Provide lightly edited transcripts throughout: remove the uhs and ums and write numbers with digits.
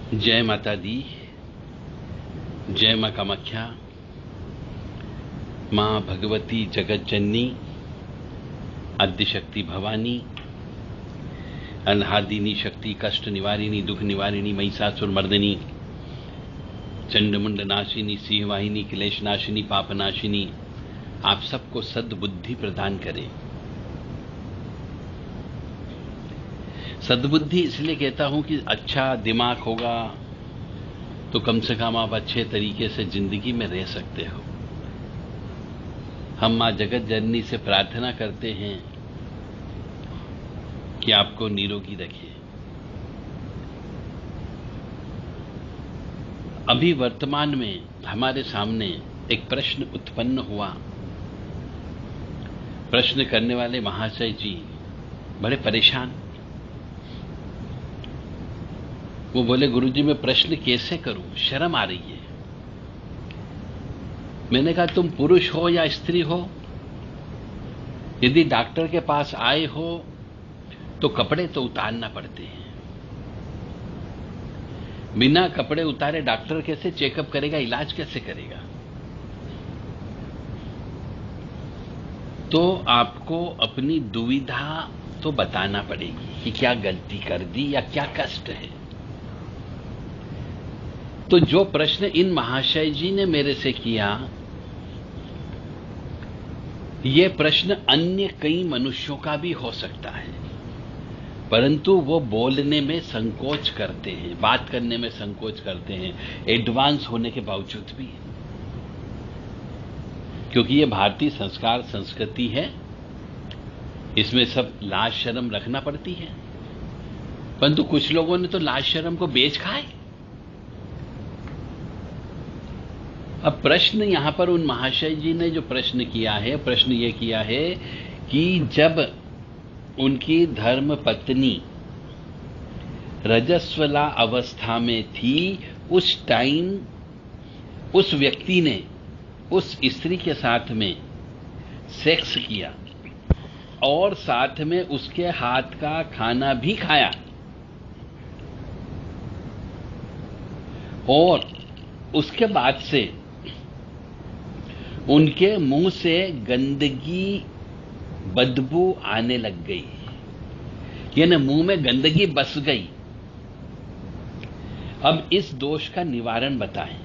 जय माता दी। जय मां कामाख्या। मां भगवती जगत जननी आद्यशक्ति भवानी अनादिनी शक्ति कष्ट निवारिणी दुख निवारिणी महिषासुर मर्दिनी चंडमुंड नाशिनी सिंहवाहिनी क्लेश नाशिनी पाप नाशिनी आप सबको सद्बुद्धि प्रदान करे। सद्बुद्धि इसलिए कहता हूं कि अच्छा दिमाग होगा तो कम से कम आप अच्छे तरीके से जिंदगी में रह सकते हो। हम मां जगत जननी से प्रार्थना करते हैं कि आपको निरोगी रखे। अभी वर्तमान में हमारे सामने एक प्रश्न उत्पन्न हुआ। प्रश्न करने वाले महाशय जी बड़े परेशान। वो बोले, गुरुजी मैं प्रश्न कैसे करूं, शर्म आ रही है। मैंने कहा, तुम पुरुष हो या स्त्री हो, यदि डॉक्टर के पास आए हो तो कपड़े तो उतारना पड़ते हैं। बिना कपड़े उतारे डॉक्टर कैसे चेकअप करेगा, इलाज कैसे करेगा? तो आपको अपनी दुविधा तो बताना पड़ेगी कि क्या गलती कर दी या क्या कष्ट है। तो जो प्रश्न इन महाशय जी ने मेरे से किया, ये प्रश्न अन्य कई मनुष्यों का भी हो सकता है, परंतु वो बोलने में संकोच करते हैं, बात करने में संकोच करते हैं, एडवांस होने के बावजूद भी। क्योंकि ये भारतीय संस्कार संस्कृति है, इसमें सब लाज शर्म रखना पड़ती है। परंतु कुछ लोगों ने तो लाज शर्म को बेच खाए। अब प्रश्न यहां पर उन महाशय जी ने जो प्रश्न किया है, प्रश्न ये किया है कि जब उनकी धर्म पत्नी रजस्वला अवस्था में थी, उस टाइम उस व्यक्ति ने उस स्त्री के साथ में सेक्स किया और साथ में उसके हाथ का खाना भी खाया और उसके बाद से उनके मुंह से गंदगी बदबू आने लग गई, यानी मुंह में गंदगी बस गई। अब इस दोष का निवारण बताएं।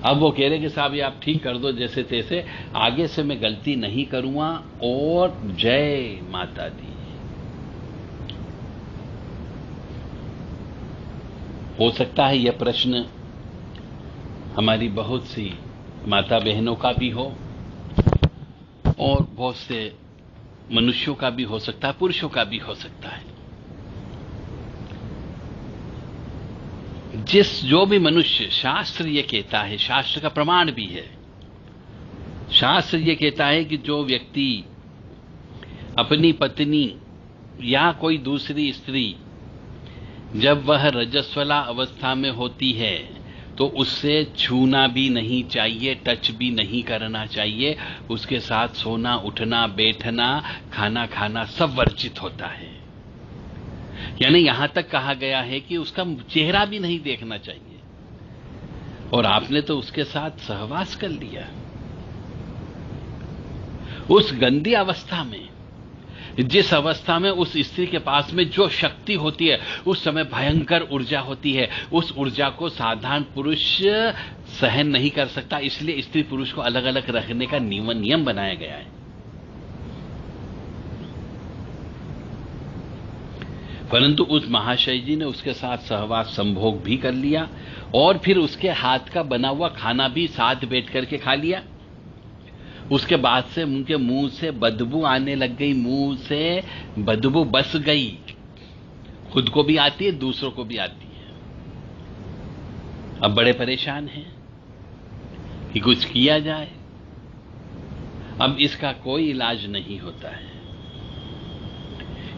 अब वो कह रहे कि साहब ये आप ठीक कर दो जैसे तैसे, आगे से मैं गलती नहीं करूंगा। और जय माता दी। हो सकता है यह प्रश्न हमारी बहुत सी माता बहनों का भी हो और बहुत से मनुष्यों का भी हो सकता है, पुरुषों का भी हो सकता है। जो भी मनुष्य, शास्त्र ये कहता है, शास्त्र का प्रमाण भी है, शास्त्र ये कहता है कि जो व्यक्ति अपनी पत्नी या कोई दूसरी स्त्री जब वह रजस्वला अवस्था में होती है तो उससे छूना भी नहीं चाहिए, टच भी नहीं करना चाहिए। उसके साथ सोना, उठना, बैठना, खाना खाना सब वर्जित होता है। यानी यहां तक कहा गया है कि उसका चेहरा भी नहीं देखना चाहिए। और आपने तो उसके साथ सहवास कर लिया उस गंदी अवस्था में, जिस अवस्था में उस स्त्री के पास में जो शक्ति होती है उस समय भयंकर ऊर्जा होती है। उस ऊर्जा को साधारण पुरुष सहन नहीं कर सकता, इसलिए स्त्री पुरुष को अलग अलग रखने का नियम बनाया गया है। परंतु उस महाशय जी ने उसके साथ सहवास संभोग भी कर लिया और फिर उसके हाथ का बना हुआ खाना भी साथ बैठ करके खा लिया। उसके बाद से उनके मुंह से बदबू आने लग गई, मुंह से बदबू बस गई। खुद को भी आती है, दूसरों को भी आती है। अब बड़े परेशान हैं कि कुछ किया जाए। अब इसका कोई इलाज नहीं होता है।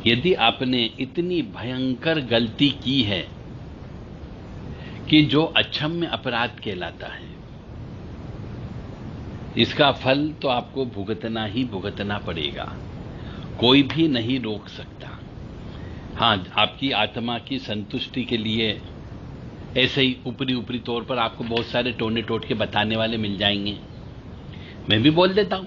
यदि आपने इतनी भयंकर गलती की है कि जो अक्षम्य अपराध कहलाता है, इसका फल तो आपको भुगतना ही भुगतना पड़ेगा, कोई भी नहीं रोक सकता। हाँ, आपकी आत्मा की संतुष्टि के लिए ऐसे ही ऊपरी ऊपरी तौर पर आपको बहुत सारे टोने टोटके बताने वाले मिल जाएंगे, मैं भी बोल देता हूं।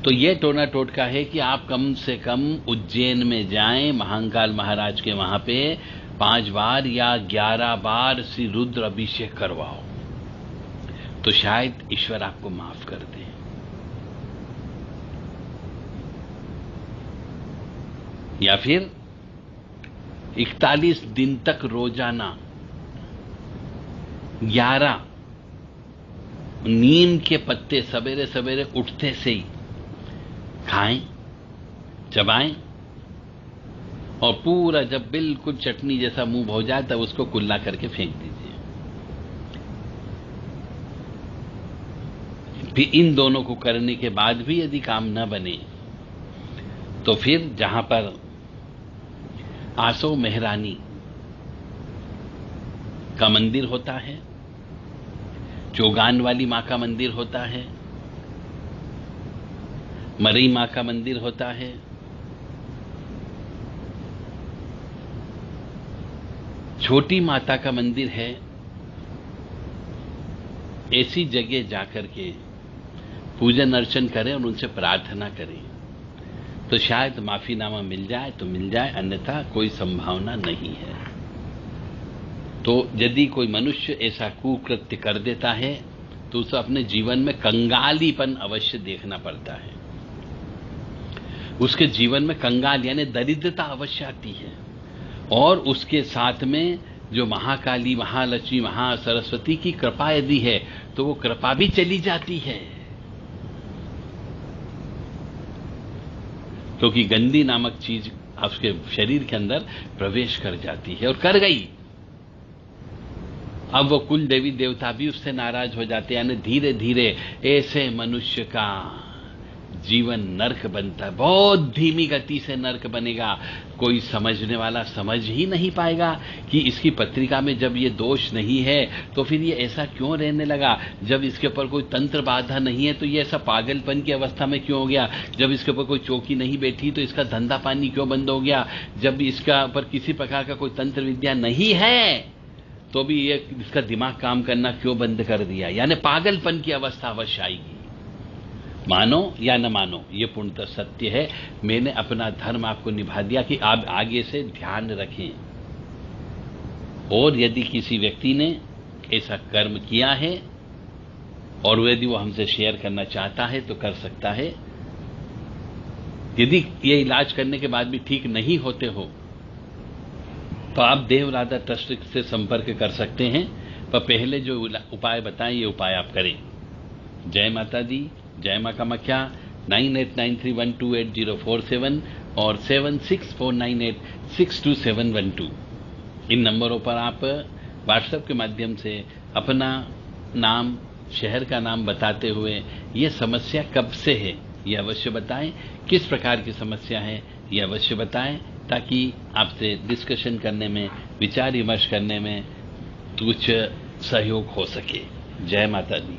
तो यह टोना टोटका है कि आप कम से कम उज्जैन में जाएं, महाकाल महाराज के वहां पे 5 बार या 11 बार श्री रुद्र अभिषेक करवाओ, तो शायद ईश्वर आपको माफ कर दे। या फिर 41 दिन तक रोजाना 11 नीम के पत्ते सवेरे सवेरे उठते से ही खाएं, चबाएं, और पूरा जब बिल्कुल चटनी जैसा मुंह हो जाए तब उसको कुल्ला करके फेंक दीजिए। फिर इन दोनों को करने के बाद भी यदि काम न बने तो फिर जहां पर आसो मेहरानी का मंदिर होता है, चौगान वाली मां का मंदिर होता है, मरई मां का मंदिर होता है, छोटी माता का मंदिर है, ऐसी जगह जाकर के पूजन अर्चन करें और उनसे प्रार्थना करें, तो शायद माफीनामा मिल जाए तो मिल जाए, अन्यथा कोई संभावना नहीं है। तो यदि कोई मनुष्य ऐसा कुकृत्य कर देता है तो उसे अपने जीवन में कंगालीपन अवश्य देखना पड़ता है। उसके जीवन में कंगाल यानी दरिद्रता अवश्य आती है, और उसके साथ में जो महाकाली, महालक्ष्मी, महासरस्वती की कृपा यदि है तो वो कृपा भी चली जाती है, क्योंकि गंदी नामक चीज उसके शरीर के अंदर प्रवेश कर जाती है, और कर गई। अब वो कुल देवी देवता भी उससे नाराज हो जाते हैं, यानी धीरे धीरे ऐसे मनुष्य का जीवन नरक बनता है। बहुत धीमी गति से नरक बनेगा, कोई समझने वाला समझ ही नहीं पाएगा कि इसकी पत्रिका में जब ये दोष नहीं है तो फिर ये ऐसा क्यों रहने लगा, जब इसके ऊपर कोई तंत्र बाधा नहीं है तो ये ऐसा पागलपन की अवस्था में क्यों हो गया, जब इसके ऊपर कोई चौकी नहीं बैठी तो इसका धंधा पानी क्यों बंद हो गया, जब इसका ऊपर किसी प्रकार का कोई तंत्र विद्या नहीं है तो भी ये इसका दिमाग काम करना क्यों बंद कर दिया, यानी पागलपन की अवस्था अवश्य आएगी। मानो या न मानो, ये पूर्णतः सत्य है। मैंने अपना धर्म आपको निभा दिया कि आप आगे से ध्यान रखें, और यदि किसी व्यक्ति ने ऐसा कर्म किया है और यदि वो हमसे शेयर करना चाहता है तो कर सकता है। यदि ये इलाज करने के बाद भी ठीक नहीं होते हो तो आप देव राधा ट्रस्ट से संपर्क कर सकते हैं, पर पहले जो उपाय बताएं ये उपाय आप करें। जय माता दी, जय मां कामाख्या। 9893128047 और 7649862712 इन नंबरों पर आप व्हाट्सएप के माध्यम से अपना नाम, शहर का नाम बताते हुए ये समस्या कब से है ये अवश्य बताएं, किस प्रकार की समस्या है ये अवश्य बताएं, ताकि आपसे डिस्कशन करने में, विचार विमर्श करने में कुछ सहयोग हो सके। जय माता दी।